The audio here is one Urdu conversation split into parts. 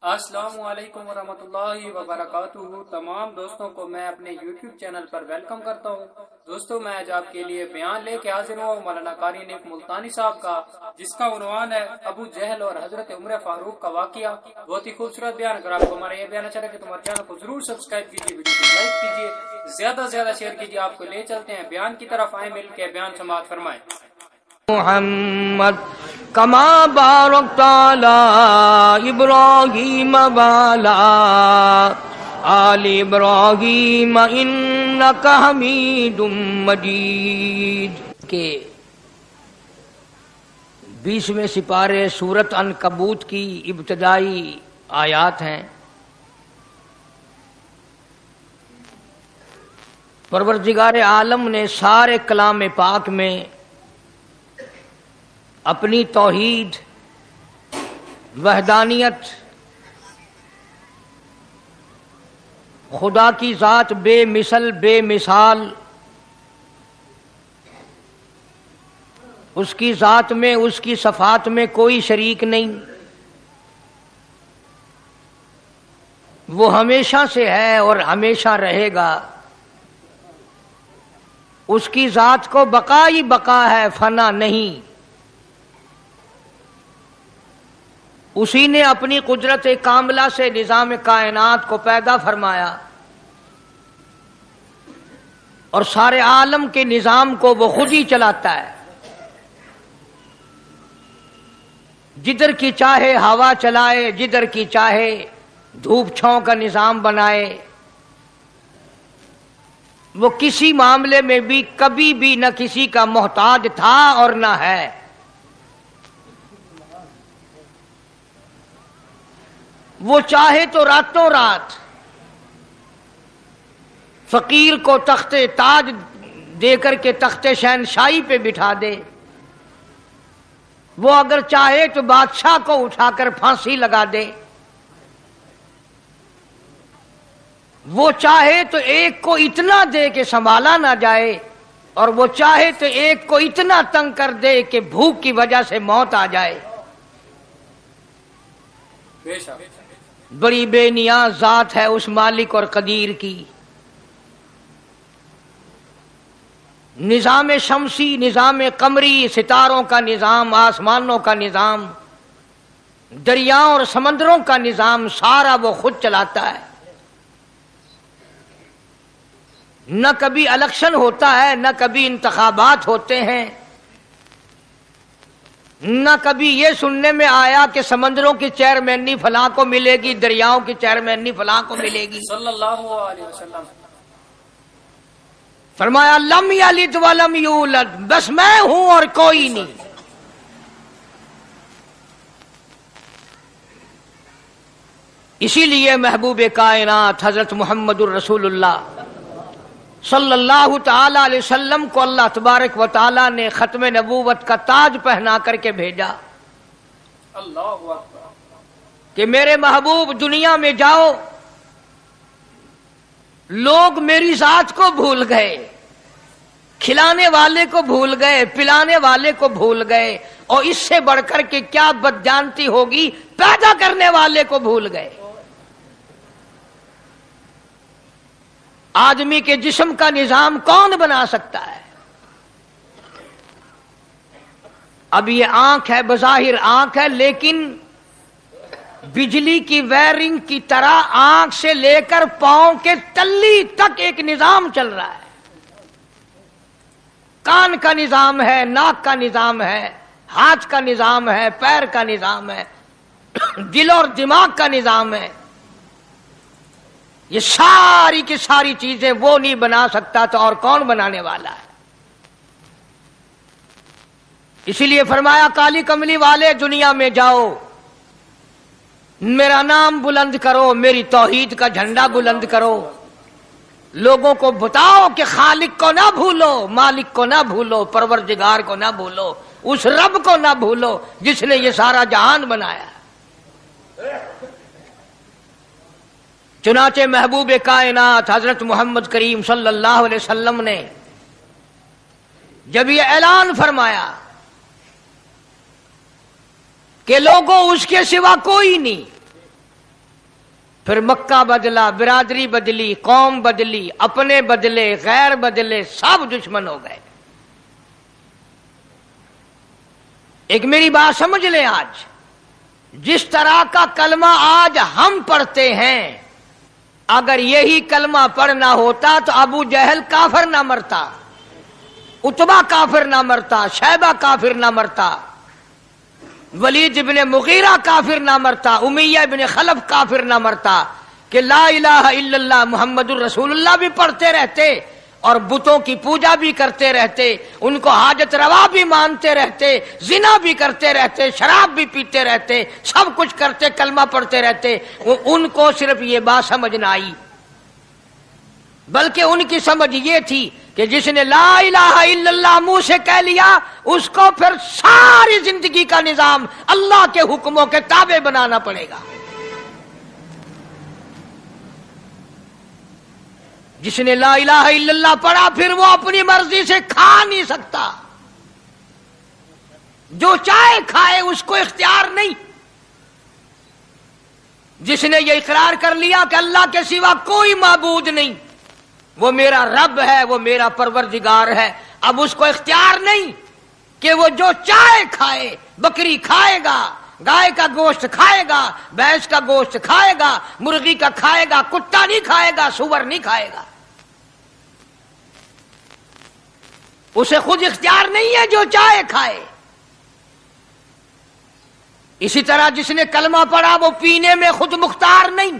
السلام علیکم ورحمۃ اللہ وبرکاتہ۔ تمام دوستوں کو میں اپنے یوٹیوب چینل پر ویلکم کرتا ہوں۔ دوستوں میں آج آپ کے لیے بیان لے کے حاضر ہوں مولانا قاری نیک ملتانی صاحب کا، جس کا عنوان ہے ابو جہل اور حضرت عمر فاروق کا واقعہ۔ بہت ہی خوبصورت بیان۔ اگر آپ کو ہمارا یہ بیان اچھا لگے تو ہمارے چینل کو ضرور سبسکرائب کیجیے، ویڈیو کو لائک کیجیے، زیادہ سے زیادہ شیئر کیجیے۔ آپ کو لے چلتے ہیں بیان کی طرف، آئیں مل کے بیان سماعت فرمائیں۔ محمد کما بارکت علی ابراہیم وعلی آل ابراہیم انک حمید مجید کے 20ویں سپارے سورۃ عنکبوت کی ابتدائی آیات ہیں۔ پروردگار عالم نے سارے کلام پاک میں اپنی توحید، وحدانیت، خدا کی ذات بے مثل بے مثال، اس کی ذات میں، اس کی صفات میں کوئی شریک نہیں، وہ ہمیشہ سے ہے اور ہمیشہ رہے گا، اس کی ذات کو بقا ہی بقا ہے، فنا نہیں۔ اسی نے اپنی قدرت کاملہ سے نظام کائنات کو پیدا فرمایا اور سارے عالم کے نظام کو وہ خود ہی چلاتا ہے۔ جدھر کی چاہے ہوا چلائے، جدھر کی چاہے دھوپ چھاؤں کا نظام بنائے، وہ کسی معاملے میں بھی کبھی بھی نہ کسی کا محتاج تھا اور نہ ہے۔ وہ چاہے تو راتوں رات فقیر کو تخت تاج دے کر کے تخت شہنشاہی پہ بٹھا دے، وہ اگر چاہے تو بادشاہ کو اٹھا کر پھانسی لگا دے، وہ چاہے تو ایک کو اتنا دے کہ سنبھالا نہ جائے، اور وہ چاہے تو ایک کو اتنا تنگ کر دے کہ بھوک کی وجہ سے موت آ جائے۔ بڑی بے نیاز ذات ہے اس مالک اور قدیر کی۔ نظام شمسی، نظام قمری، ستاروں کا نظام، آسمانوں کا نظام، دریاؤں اور سمندروں کا نظام، سارا وہ خود چلاتا ہے۔ نہ کبھی الیکشن ہوتا ہے، نہ کبھی انتخابات ہوتے ہیں، نہ کبھی یہ سننے میں آیا کہ سمندروں کی چیئرمینی فلاں کو ملے گی، دریاؤں کی چیئرمینی فلاں کو ملے گی۔ صلی اللہ علیہ وسلم فرمایا لم یلد ولم یولد، بس میں ہوں اور کوئی نہیں۔ اسی لیے محبوب کائنات حضرت محمد الرسول اللہ صلی اللہ تعالی علیہ وسلم کو اللہ تبارک و تعالی نے ختم نبوت کا تاج پہنا کر کے بھیجا۔ اللہ اکبر۔ کہ میرے محبوب دنیا میں جاؤ، لوگ میری ذات کو بھول گئے، کھلانے والے کو بھول گئے، پلانے والے کو بھول گئے، اور اس سے بڑھ کر کے کیا بدجانتی ہوگی، پیدا کرنے والے کو بھول گئے۔ آدمی کے جسم کا نظام کون بنا سکتا ہے؟ اب یہ آنکھ ہے، بظاہر آنکھ ہے، لیکن بجلی کی وائرنگ کی طرح آنکھ سے لے کر پاؤں کے تلی تک ایک نظام چل رہا ہے۔ کان کا نظام ہے، ناک کا نظام ہے، ہاتھ کا نظام ہے، پیر کا نظام ہے، دل اور دماغ کا نظام ہے۔ یہ ساری کی ساری چیزیں وہ نہیں بنا سکتا تو اور کون بنانے والا ہے؟ اسی لیے فرمایا کالی کملی والے دنیا میں جاؤ، میرا نام بلند کرو، میری توحید کا جھنڈا بلند کرو، لوگوں کو بتاؤ کہ خالق کو نہ بھولو، مالک کو نہ بھولو، پروردگار کو نہ بھولو، اس رب کو نہ بھولو جس نے یہ سارا جہان بنایا۔ چنانچہ محبوب کائنات حضرت محمد کریم صلی اللہ علیہ وسلم نے جب یہ اعلان فرمایا کہ لوگوں اس کے سوا کوئی نہیں، پھر مکہ بدلا، برادری بدلی، قوم بدلی، اپنے بدلے، غیر بدلے، سب دشمن ہو گئے۔ ایک میری بات سمجھ لیں، آج جس طرح کا کلمہ آج ہم پڑھتے ہیں، اگر یہی کلمہ پڑھنا ہوتا تو ابو جہل کافر نہ مرتا، عتبہ کافر نہ مرتا، شیبہ کافر نہ مرتا، ولید ابن مغیرہ کافر نہ مرتا، امیہ ابن خلف کافر نہ مرتا، کہ لا الہ الا اللہ محمد الرسول اللہ بھی پڑھتے رہتے اور بتوں کی پوجا بھی کرتے رہتے، ان کو حاجت روا بھی مانتے رہتے، زنا بھی کرتے رہتے، شراب بھی پیتے رہتے، سب کچھ کرتے، کلمہ پڑھتے رہتے۔ ان کو صرف یہ بات سمجھ نہ آئی، بلکہ ان کی سمجھ یہ تھی کہ جس نے لا الہ الا اللہ منہ سے کہہ لیا، اس کو پھر ساری زندگی کا نظام اللہ کے حکموں کے تابع بنانا پڑے گا۔ جس نے لا الہ الا اللہ پڑھا، پھر وہ اپنی مرضی سے کھا نہیں سکتا، جو چاہے کھائے، اس کو اختیار نہیں۔ جس نے یہ اقرار کر لیا کہ اللہ کے سوا کوئی معبود نہیں، وہ میرا رب ہے، وہ میرا پروردگار ہے، اب اس کو اختیار نہیں کہ وہ جو چاہے کھائے، بکری کھائے گا، گائے کا گوشت کھائے گا، بھینس کا گوشت کھائے گا، مرغی کا کھائے گا، کتا نہیں کھائے گا، سور نہیں کھائے گا۔ اسے خود اختیار نہیں ہے، جو چاہے کھائے۔ اسی طرح جس نے کلمہ پڑھا، وہ پینے میں خود مختار نہیں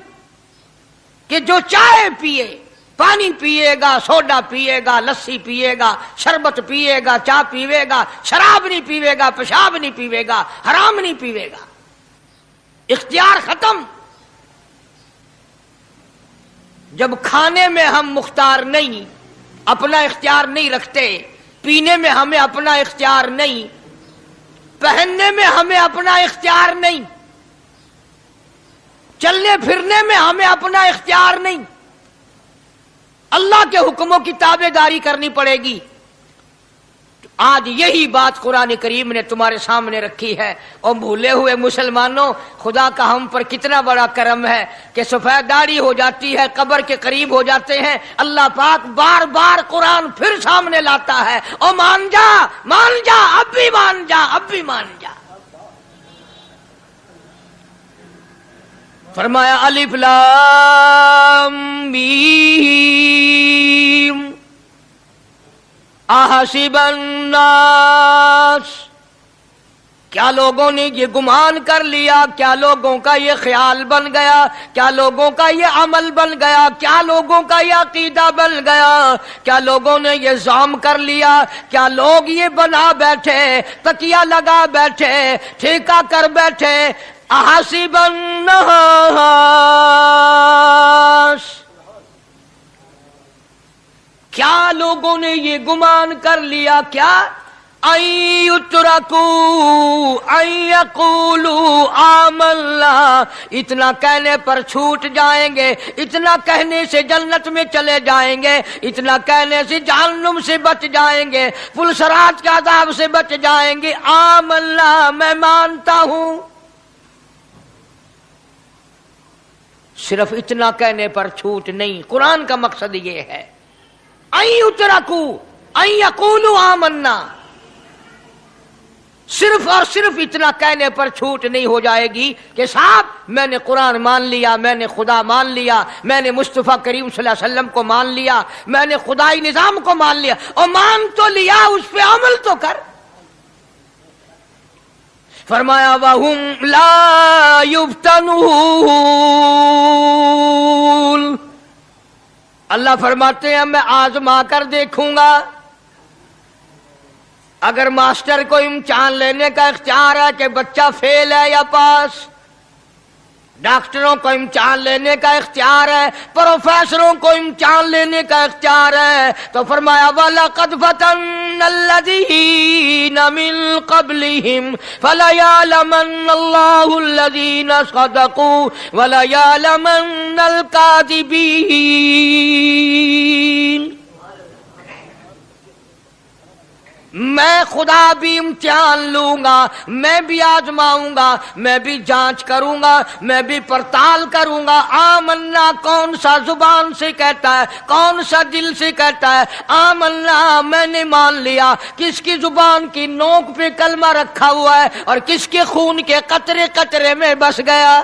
کہ جو چاہے پیے، پانی پیے گا، سوڈا پیے گا، لسی پیے گا، شربت پیے گا، چائے پیے گا، شراب نہیں پیے گا، پیشاب نہیں پیے گا، حرام نہیں پیے گا، اختیار ختم۔ جب کھانے میں ہم مختار نہیں، اپنا اختیار نہیں رکھتے، پینے میں ہمیں اپنا اختیار نہیں، پہننے میں ہمیں اپنا اختیار نہیں، چلنے پھرنے میں ہمیں اپنا اختیار نہیں، اللہ کے حکموں کی تابع داری کرنی پڑے گی۔ آج یہی بات قرآن کریم نے تمہارے سامنے رکھی ہے۔ اور بھولے ہوئے مسلمانوں، خدا کا ہم پر کتنا بڑا کرم ہے کہ سفید داڑھی ہو جاتی ہے، قبر کے قریب ہو جاتے ہیں، اللہ پاک بار بار قرآن پھر سامنے لاتا ہے، اور مان جا، مان جا، اب بھی مان جا، اب بھی مان جا۔ فرمایا الف لام میم احسب الناس، کیا لوگوں نے یہ گمان کر لیا، کیا لوگوں کا یہ خیال بن گیا، کیا لوگوں کا یہ عمل بن گیا، کیا لوگوں کا یہ عقیدہ بن گیا، کیا لوگوں نے یہ زعم کر لیا، کیا لوگ یہ بنا بیٹھے، تکیہ لگا بیٹھے، ٹھیکہ کر بیٹھے، احسب الناس، کیا لوگوں نے یہ گمان کر لیا، کیا ان یترکوا ان یقولوا آمنا، اتنا کہنے پر چھوٹ جائیں گے، اتنا کہنے سے جنت میں چلے جائیں گے، اتنا کہنے سے جہنم سے بچ جائیں گے، پلسرات کے عذاب سے بچ جائیں گے، آمنا، میں مانتا ہوں۔ صرف اتنا کہنے پر چھوٹ نہیں، قرآن کا مقصد یہ ہے ان یترکوا ان یقولوا آمنا، صرف اور صرف اتنا کہنے پر چھوٹ نہیں ہو جائے گی کہ صاحب میں نے قرآن مان لیا، میں نے خدا مان لیا، میں نے مصطفیٰ کریم صلی اللہ علیہ وسلم کو مان لیا، میں نے خدائی نظام کو مان لیا، اور مان تو لیا، اس پہ عمل تو کر۔ فرمایا وَهُمْ لَا يُفْتَنُونَ، اللہ فرماتے ہیں میں آزما کر دیکھوں گا۔ اگر ماسٹر کو امتحان لینے کا اختیار ہے کہ بچہ فیل ہے یا پاس، ڈاکٹروں کو امتحان لینے کا اختیار ہے، پروفیسروں کو امتحان لینے کا اختیار ہے، تو فرمایا وَلَقَدْ فَتَنَّ الَّذِينَ مِن قَبْلِهِمْ فَلَيَعْلَمَنَّ اللَّهُ الَّذِينَ صَدَقُوا وَلَيَعْلَمَنَّ الْكَاذِبِينَ۔ میں خدا بھی امتحان لوں گا، میں بھی آزماؤں گا، میں بھی جانچ کروں گا، میں بھی پڑتال کروں گا۔ آمنا کون سا زبان سے کہتا ہے، کون سا دل سے کہتا ہے؟ آمنا میں نے مان لیا۔ کس کی زبان کی نوک پہ کلمہ رکھا ہوا ہے اور کس کے خون کے قطرے قطرے میں بس گیا؟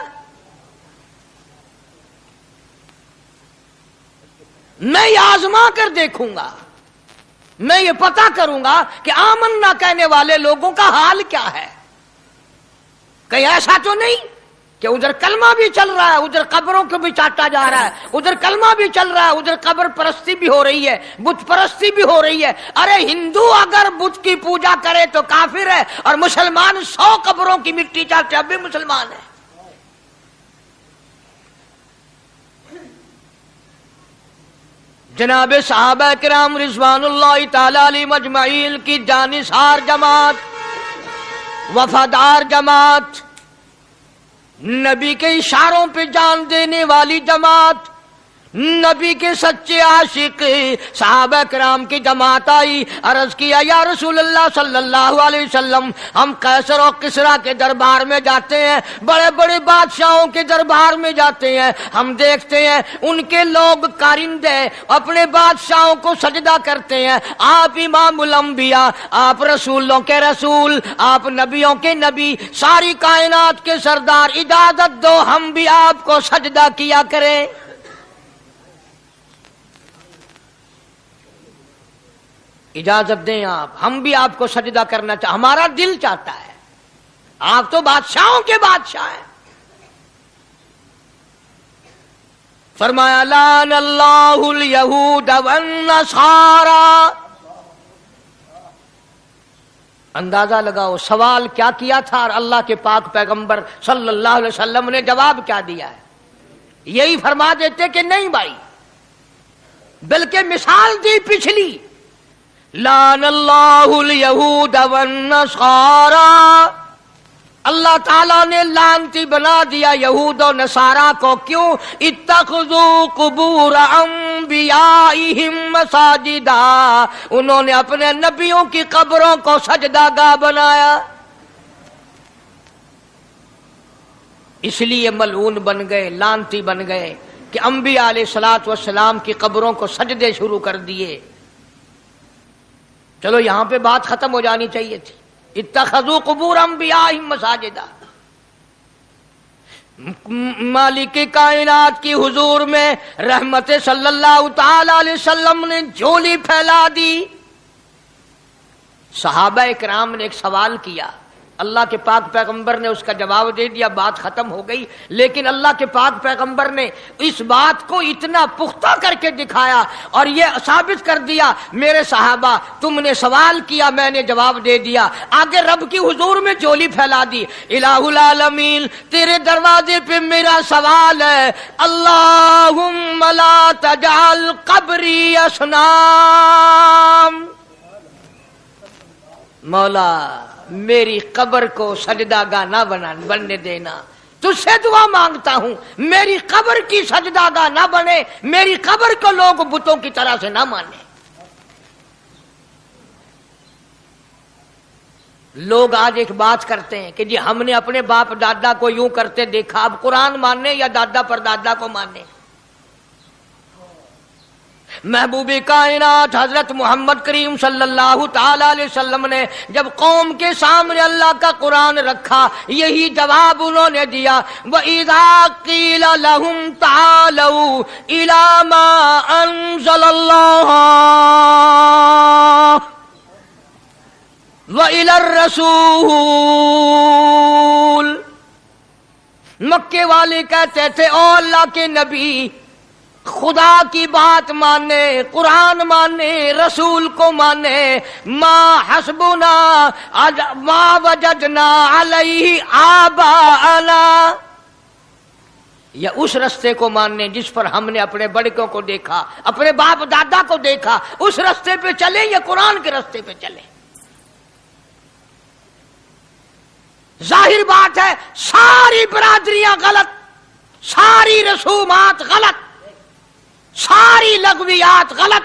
میں یہ آزما کر دیکھوں گا، میں یہ پتا کروں گا کہ آمنا کہنے والے لوگوں کا حال کیا ہے۔ کہیں ایسا تو نہیں کہ ادھر کلمہ بھی چل رہا ہے، ادھر قبروں کو بھی چاٹا جا رہا ہے، ادھر کلمہ بھی چل رہا ہے، ادھر قبر پرستی بھی ہو رہی ہے، بت پرستی بھی ہو رہی ہے۔ ارے ہندو اگر بت کی پوجا کرے تو کافر ہے، اور مسلمان 100 قبروں کی مٹی چاٹے اب بھی مسلمان ہے۔ جناب صحابہ کرام رضوان اللہ تعالی علیہم اجمعین کی جانثار جماعت، وفادار جماعت، نبی کے اشاروں پہ جان دینے والی جماعت، نبی کے سچے عاشق صحابہ کرام کی جماعت آئی، عرض کیا یا رسول اللہ صلی اللہ علیہ وسلم، ہم قیصر و کسریٰ کے دربار میں جاتے ہیں، بڑے بڑے بادشاہوں کے دربار میں جاتے ہیں، ہم دیکھتے ہیں ان کے لوگ کارندے اپنے بادشاہوں کو سجدہ کرتے ہیں، آپ امام الانبیاء، آپ رسولوں کے رسول، آپ نبیوں کے نبی، ساری کائنات کے سردار، اجازت دو ہم بھی آپ کو سجدہ کیا کریں۔ اجازت دیں آپ، ہم بھی آپ کو سجدہ کرنا چاہتے، ہمارا دل چاہتا ہے، آپ تو بادشاہوں کے بادشاہ ہیں۔ فرمایا لعن اللہ الیہود والنصارى۔ اندازہ لگاؤ سوال کیا کیا تھا اور اللہ کے پاک پیغمبر صلی اللہ علیہ وسلم نے جواب کیا دیا ہے؟ یہی فرما دیتے کہ نہیں بھائی، بلکہ مثال دی پچھلی، لعن اللہ الیہود والنصارى، اللہ تعالیٰ نے لعنتی بنا دیا یہود و نصارہ کو۔ کیوں؟ اتخذوا قبور انبیائہم مساجدا، انہوں نے اپنے نبیوں کی قبروں کو سجدہ گاہ بنایا، اس لیے ملعون بن گئے، لعنتی بن گئے کہ انبیاء علیہ الصلوۃ والسلام کی قبروں کو سجدے شروع کر دیے۔ چلو یہاں پہ بات ختم ہو جانی چاہیے تھی، اتخذوا قبور انبیائہم مساجدا۔ مالک کائنات کی حضور میں رحمت صلی اللہ تعالی علیہ وسلم نے جھولی پھیلا دی۔ صحابہ کرام نے ایک سوال کیا، اللہ کے پاک پیغمبر نے اس کا جواب دے دیا، بات ختم ہو گئی۔ لیکن اللہ کے پاک پیغمبر نے اس بات کو اتنا پختہ کر کے دکھایا اور یہ ثابت کر دیا، میرے صحابہ تم نے سوال کیا، میں نے جواب دے دیا۔ آگے رب کی حضور میں جھولی پھیلا دی، الہ العالمین تیرے دروازے پہ میرا سوال ہے، اللہم لا تجعل قبری اصنام، مولا میری قبر کو سجدہ گاہ نہ بننے دینا، تجھ سے دعا مانگتا ہوں میری قبر کی سجدہ گاہ نہ بنے، میری قبر کو لوگ بتوں کی طرح سے نہ مانے۔ لوگ آج ایک بات کرتے ہیں کہ جی ہم نے اپنے باپ دادا کو یوں کرتے دیکھا، اب قرآن ماننے یا دادا پر دادا کو ماننے؟ محبوب کائنات حضرت محمد کریم صلی اللہ تعالی علیہ وسلم نے جب قوم کے سامنے اللہ کا قرآن رکھا، یہی جواب انہوں نے دیا، وَإِذَا قِيلَ لَهُمْ تَعَالَوْا إِلَى مَا أَنزَلَ اللَّهُ وَإِلَى الرَّسُولِ، مکے والے کہتے تھے او اللہ کے نبی خدا کی بات مانے، قرآن مانے، رسول کو مانے، ما حسبنا ما وجدنا علیہ آباءنا، یا اس رستے کو ماننے جس پر ہم نے اپنے بڑکوں کو دیکھا، اپنے باپ دادا کو دیکھا، اس رستے پہ چلیں یا قرآن کے رستے پہ چلیں؟ ظاہر بات ہے ساری برادریاں غلط، ساری رسومات غلط، ساری لغویات غلط،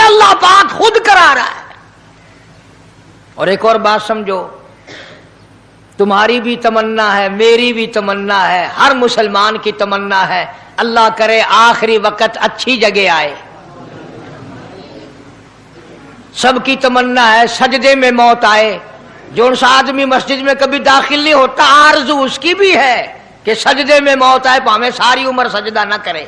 یہ اللہ پاک خود کرا رہا ہے۔ اور ایک اور بات سمجھو، تمہاری بھی تمنا ہے، میری بھی تمنا ہے، ہر مسلمان کی تمنا ہے، اللہ کرے آخری وقت اچھی جگہ آئے۔ سب کی تمنا ہے سجدے میں موت آئے۔ جو سا آدمی مسجد میں کبھی داخل نہیں ہوتا، آرزو اس کی بھی ہے کہ سجدے میں موت آئے، ہمیں ساری عمر سجدہ نہ کرے۔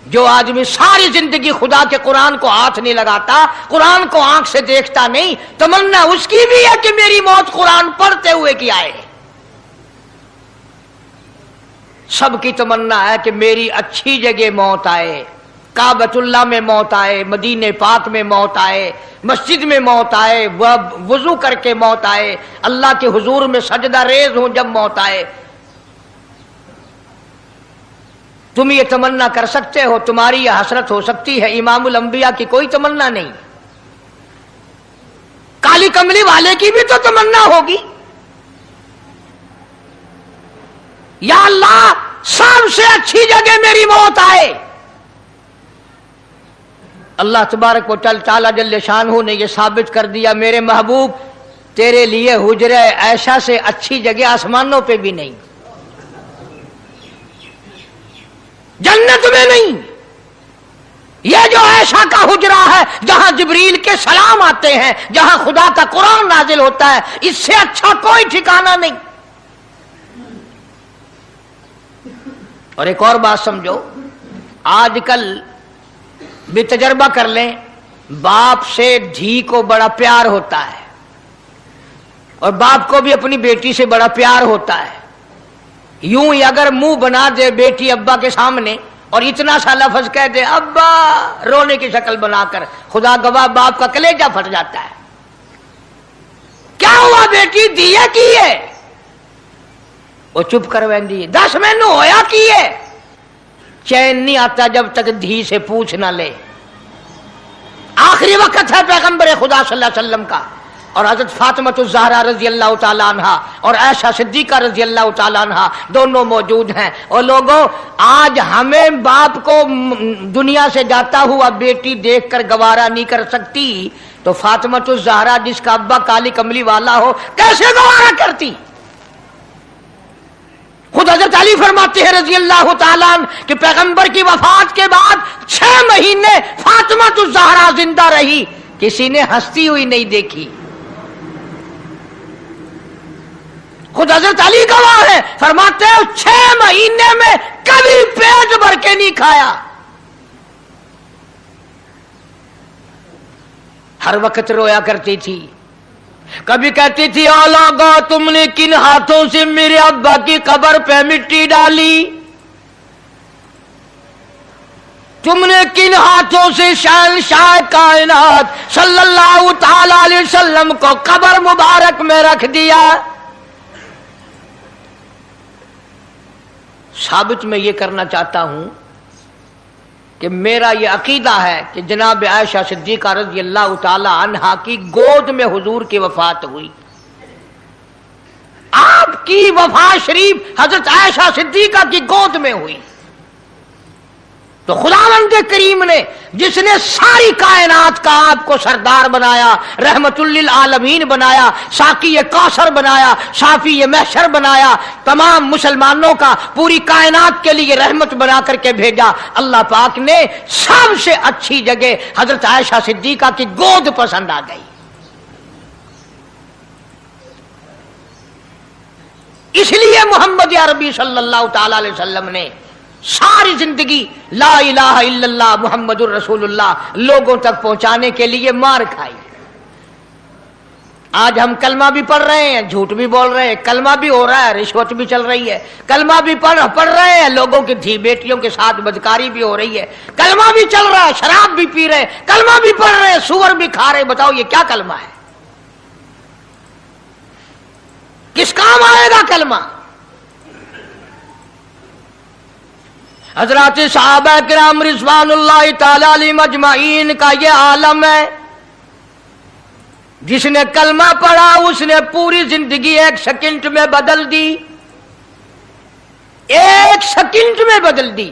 جو آدمی ساری زندگی خدا کے قرآن کو ہاتھ نہیں لگاتا، قرآن کو آنکھ سے دیکھتا نہیں، تمنا اس کی بھی ہے کہ میری موت قرآن پڑھتے ہوئے کی آئے۔ سب کی تمنا ہے کہ میری اچھی جگہ موت آئے، کعبۃ اللہ میں موت آئے، مدینہ پاک میں موت آئے، مسجد میں موت آئے، وضو کر کے موت آئے، اللہ کے حضور میں سجدہ ریز ہوں جب موت آئے۔ تم یہ تمنا کر سکتے ہو، تمہاری یہ حسرت ہو سکتی ہے، امام الانبیاء کی کوئی تمنا نہیں۔ کالی کملی والے کی بھی تو تمنا ہوگی، یا اللہ سب سے اچھی جگہ میری موت آئے۔ اللہ تبارک و تعالی جل شانہ نے یہ ثابت کر دیا، میرے محبوب تیرے لیے حجرہ عائشہ سے اچھی جگہ آسمانوں پہ بھی نہیں، جنت میں نہیں۔ یہ جو عائشہ کا حجرہ ہے جہاں جبریل کے سلام آتے ہیں، جہاں خدا کا قرآن نازل ہوتا ہے، اس سے اچھا کوئی ٹھکانہ نہیں۔ اور ایک اور بات سمجھو، آج کل بھی تجربہ کر لیں، باپ سے دھی کو بڑا پیار ہوتا ہے، اور باپ کو بھی اپنی بیٹی سے بڑا پیار ہوتا ہے۔ یوں ہی اگر منہ بنا دے بیٹی ابا کے سامنے اور اتنا سا لفظ کہہ دے ابا، رونے کی شکل بنا کر، خدا گواہ باپ کا کلیجہ پھٹ جاتا ہے۔ کیا ہوا بیٹی، دیے کی ہے؟ وہ چپ کر ویندی، 10 مینو ہویا کی ہے؟ چین نہیں آتا جب تک دھی سے پوچھ نہ لے۔ آخری وقت ہے پیغمبر خدا صلی اللہ علیہ وسلم کا، اور حضرت فاطمہ الزہرا رضی اللہ تعالیٰ عنہا اور عائشہ صدیقہ رضی اللہ تعالیٰ عنہا دونوں موجود ہیں۔ اور لوگوں، آج ہمیں باپ کو دنیا سے جاتا ہوا بیٹی دیکھ کر گوارا نہیں کر سکتی، تو فاطمہ الزہرا جس کا ابا کالی کملی والا ہو کیسے گوارا کرتی؟ خود حضرت علی فرماتے ہیں رضی اللہ تعالیٰ عنہ کہ پیغمبر کی وفات کے بعد 6 مہینے فاطمہ الزہرا زندہ رہی، کسی نے ہنستی ہوئی نہیں دیکھی۔ خود حضرت علی گواہ ہے، فرماتے ہیں 6 مہینے میں کبھی پیٹ بھر کے نہیں کھایا، ہر وقت رویا کرتی تھی۔ کبھی کہتی تھی اولاغا تم نے کن ہاتھوں سے میرے ابا کی قبر پہ مٹی ڈالی، تم نے کن ہاتھوں سے شہنشاہ کائنات صلی اللہ تعالی علیہ وسلم کو قبر مبارک میں رکھ دیا۔ ثابت میں یہ کرنا چاہتا ہوں کہ میرا یہ عقیدہ ہے کہ جناب عائشہ صدیقہ رضی اللہ تعالی عنہا کی گود میں حضور کی وفات ہوئی۔ آپ کی وفات شریف حضرت عائشہ صدیقہ کی گود میں ہوئی، تو خداوند کریم نے جس نے ساری کائنات کا آپ کو سردار بنایا، رحمت للعالمین بنایا، ساقی کوثر بنایا، شافی محشر بنایا، تمام مسلمانوں کا پوری کائنات کے لیے رحمت بنا کر کے بھیجا، اللہ پاک نے سب سے اچھی جگہ حضرت عائشہ صدیقہ کی گود پسند آ گئی۔ اس لیے محمد عربی صلی اللہ تعالی علیہ وسلم نے ساری زندگی لا الہ الا اللہ محمد الرسول اللہ لوگوں تک پہنچانے کے لیے مار کھائی۔ آج ہم کلمہ بھی پڑھ رہے ہیں، جھوٹ بھی بول رہے ہیں، کلمہ بھی ہو رہا ہے، رشوت بھی چل رہی ہے، کلمہ بھی پڑھ رہے ہیں، لوگوں کی دھی بیٹیوں کے ساتھ بدکاری بھی ہو رہی ہے، کلمہ بھی چل رہا ہے، شراب بھی پی رہے ہیں، کلمہ بھی پڑھ رہے ہیں، سور بھی کھا رہے ہیں۔ بتاؤ یہ کیا کلمہ ہے؟ کس کام آئے گا کلمہ؟ حضرات صحابہ کرام رضوان اللہ تعالی علیہم اجمعین کا یہ عالم ہے، جس نے کلمہ پڑھا اس نے پوری زندگی 1 سیکنڈ میں بدل دی، 1 سیکنڈ میں بدل دی۔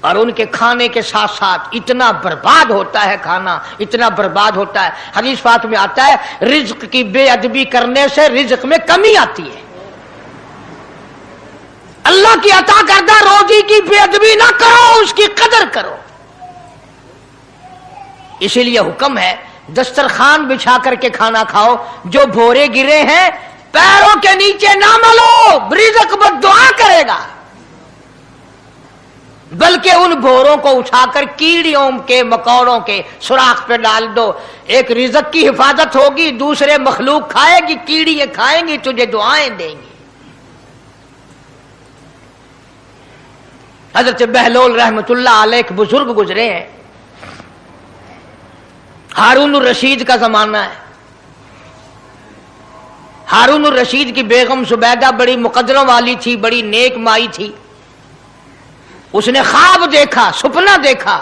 اور ان کے کھانے کے ساتھ ساتھ اتنا برباد ہوتا ہے کھانا، اتنا برباد ہوتا ہے۔ حدیث پاک میں آتا ہے رزق کی بے ادبی کرنے سے رزق میں کمی آتی ہے۔ اللہ کی عطا کردہ روزی کی بے ادبی نہ کرو، اس کی قدر کرو۔ اسی لیے حکم ہے دسترخوان بچھا کر کے کھانا کھاؤ، جو بھورے گرے ہیں پیروں کے نیچے نہ ملو، رزق بد دعا کرے گا، بلکہ ان بھوروں کو اٹھا کر کیڑیوں کے مکوڑوں کے سوراخ پہ ڈال دو۔ ایک رزق کی حفاظت ہوگی، دوسرے مخلوق کھائے گی، کیڑیاں کھائیں گی، تجھے دعائیں دیں گی۔ حضرت بہلول رحمت اللہ علیہ ایک بزرگ گزرے ہیں، ہارون الرشید کا زمانہ ہے۔ ہارون الرشید کی بیگم زبیدہ بڑی مقدروں والی تھی، بڑی نیک مائی تھی۔ اس نے خواب دیکھا، سپنا دیکھا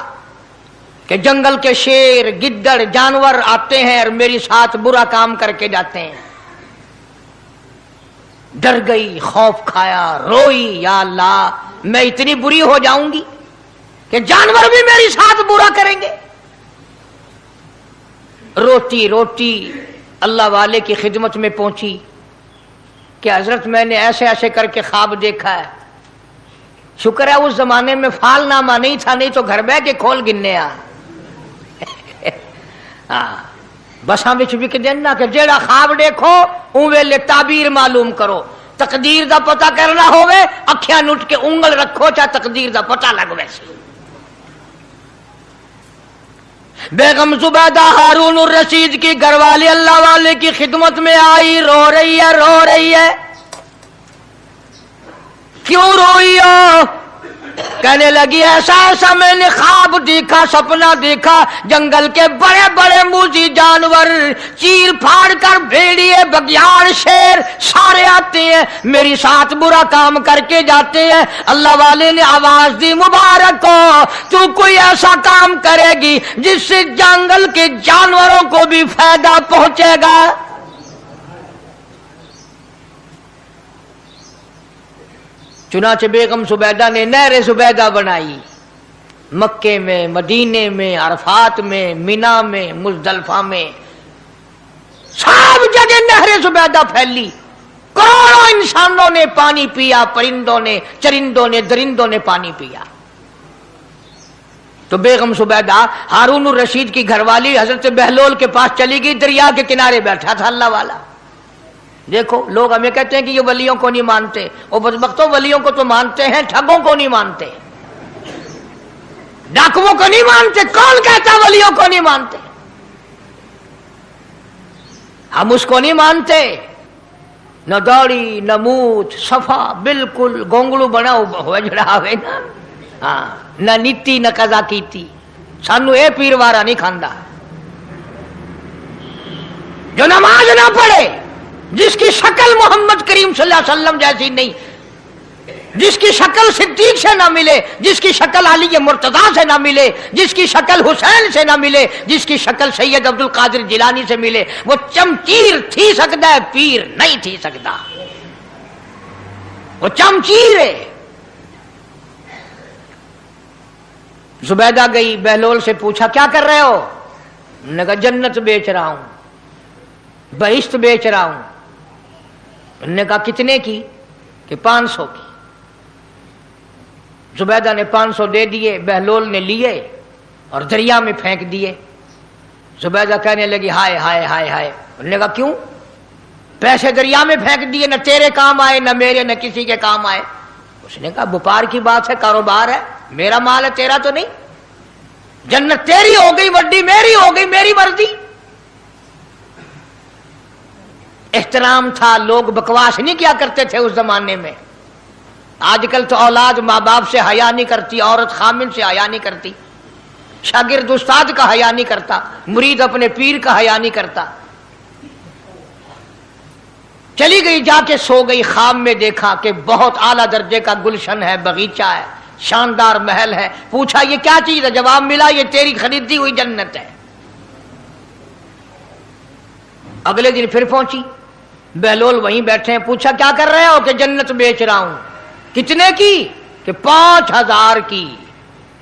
کہ جنگل کے شیر گدڑ جانور آتے ہیں اور میری ساتھ برا کام کر کے جاتے ہیں۔ ڈر گئی، خوف کھایا، روئی، یا اللہ میں اتنی بری ہو جاؤں گی کہ جانور بھی میری ساتھ برا کریں گے۔ روتی روتی اللہ والے کی خدمت میں پہنچی کہ حضرت میں نے ایسے ایسے کر کے خواب دیکھا ہے۔ شکر ہے اس زمانے میں فال نامہ نہیں تھا، نہیں تو گھر بہ کے کھول گننے آ بساں وچ وک دینا کہ جیڑا خواب دیکھو اون ویلے تعبیر معلوم کرو۔ تقدیر دا پتہ کرنا ہوئے اکھیاں نٹ کے انگل رکھو، چاہے تقدیر دا پتہ لگ ویسے۔ بیگم زبیدہ ہارون الرشید کی گھر والی اللہ والے کی خدمت میں آئی، رو رہی ہے، رو رہی ہے۔ کیوں روئی ہو؟ کہنے لگی ایسا ایسا میں نے خواب دیکھا، سپنا دیکھا، جنگل کے بڑے بڑے موذی جانور چیر پھاڑ کر بھیڑیے بگیاڑ شیر سارے آتے ہیں، میری ساتھ برا کام کر کے جاتے ہیں۔ اللہ والے نے آواز دی مبارک ہو، تو کوئی ایسا کام کرے گی جس سے جنگل کے جانوروں کو بھی فائدہ پہنچے گا۔ چنانچہ بیگم زبیدہ نے نہر زبیدہ بنائی، مکے میں، مدینے میں، عرفات میں، مینا میں، مزدلفہ میں، سب جگہ نہر زبیدہ پھیلی۔ کروڑوں انسانوں نے پانی پیا، پرندوں نے، چرندوں نے، درندوں نے پانی پیا۔ تو بیگم زبیدہ ہارون الرشید کی گھر والی حضرت بہلول کے پاس چلی گئی، دریا کے کنارے بیٹھا تھا اللہ والا۔ دیکھو لوگ ہمیں کہتے ہیں کہ یہ ولیوں کو نہیں مانتے، وہ بدبختوں ولیوں کو تو مانتے ہیں، ٹھگوں کو نہیں مانتے، ڈاکوؤں کو نہیں مانتے۔ کون کہتا ولیوں کو نہیں مانتے؟ ہم اس کو نہیں مانتے، نہ داڑھی نہ مونچھ، صفا بالکل گونگلو بنا ہوا جڑا ہوئے نا، ہاں نہ نیتی نہ قضا کیتی، سانو اے پیر وارا نہیں کھاندا۔ جو نماز نہ پڑھے، جس کی شکل محمد کریم صلی اللہ علیہ وسلم جیسی نہیں، جس کی شکل صدیق سے نہ ملے، جس کی شکل علی مرتضیٰ سے نہ ملے، جس کی شکل حسین سے نہ ملے، جس کی شکل سید عبد القادر جیلانی سے ملے، وہ چمچیر تھی سکتا ہے، پیر نہیں تھی سکتا، وہ چمچیر ہے۔ زبیدہ گئی، بہلول سے پوچھا کیا کر رہے ہو؟ انہوں نے کہا جنت بیچ رہا ہوں، بہشت بیچ رہا ہوں۔ انہوں نے کہا کتنے کی؟ کہ 500 کی۔ زبیدہ نے 500 دے دیے، بہلول نے لیے اور دریا میں پھینک دیے۔ زبیدہ کہنے لگی ہائے ہائے ہائے ہائے۔ انہوں نے کہا کیوں؟ پیسے دریا میں پھینک دیے، نہ تیرے کام آئے نہ میرے نہ کسی کے کام آئے۔ اس نے کہا وپار کی بات ہے، کاروبار ہے، میرا مال ہے تیرا تو نہیں، جنت تیری ہو گئی، وڈی میری ہو گئی، میری مرضی۔ احترام تھا، لوگ بکواس نہیں کیا کرتے تھے اس زمانے میں۔ آج کل تو اولاد ماں باپ سے حیا نہیں کرتی، عورت خامن سے حیا نہیں کرتی، شاگرد استاد کا حیا نہیں کرتا، مرید اپنے پیر کا حیا نہیں کرتا۔ چلی گئی، جا کے سو گئی، خواب میں دیکھا کہ بہت اعلیٰ درجے کا گلشن ہے، باغیچہ ہے، شاندار محل ہے۔ پوچھا یہ کیا چیز ہے؟ جواب ملا یہ تیری خریدی ہوئی جنت ہے۔ اگلے دن پھر پہنچی، بہلول وہیں بیٹھے ہیں، پوچھا کیا کر رہے ہو؟ کہ جنت بیچ رہا ہوں۔ کتنے کی؟ کہ 5000 کی۔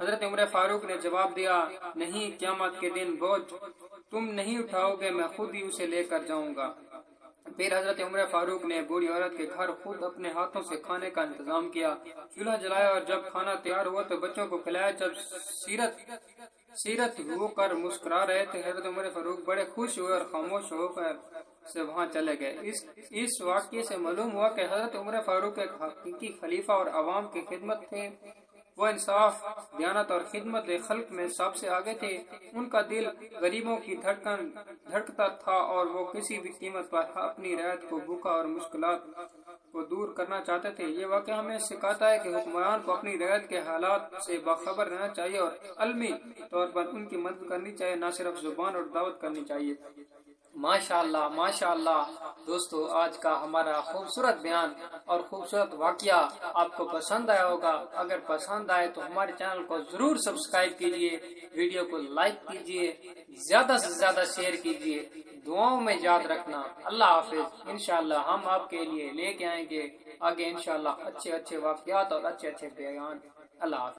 حضرت عمر فاروق نے جواب دیا نہیں، قیامت کے دن بوجھ تم نہیں اٹھاؤ گے، میں خود ہی اسے لے کر جاؤں گا۔ پھر حضرت عمر فاروق نے بوڑھی عورت کے گھر خود اپنے ہاتھوں سے کھانے کا انتظام کیا، چولہا جلایا اور جب کھانا تیار ہوا تو بچوں کو کھلایا۔ جب سیرت ہو کر مسکرا رہے تھے، حضرت عمر فاروق بڑے خوش ہوئے اور خاموش ہو کر سے وہاں چلے گئے۔ اس واقعے سے معلوم ہوا کہ حضرت عمر فاروق ایک حقیقی خلیفہ اور عوام کی خدمت تھے۔ وہ انصاف، دیانت اور خدمت خلق میں سب سے آگے تھے۔ ان کا دل غریبوں کی دھڑکتا تھا اور وہ کسی بھی قیمت پر اپنی رعیت کو بھوکا اور مشکلات کو دور کرنا چاہتے تھے۔ یہ واقعہ ہمیں سکھاتا ہے کہ حکمران کو اپنی رعیت کے حالات سے باخبر رہنا چاہیے اور علمی طور پر ان کی مدد کرنی چاہیے، نہ صرف زبان اور دعوت کرنی چاہیے۔ ماشاءاللہ ماشاءاللہ دوستو، آج کا ہمارا خوبصورت بیان اور خوبصورت واقعہ آپ کو پسند آیا ہوگا۔ اگر پسند آئے تو ہمارے چینل کو ضرور سبسکرائب کیجئے، ویڈیو کو لائک کیجئے، زیادہ سے زیادہ شیئر کیجئے، دعاؤں میں یاد رکھنا۔ اللہ حافظ۔ انشاءاللہ ہم آپ کے لیے لے کے آئیں گے آگے انشاءاللہ اچھے واقعات اور اچھے بیان۔ اللہ حافظ۔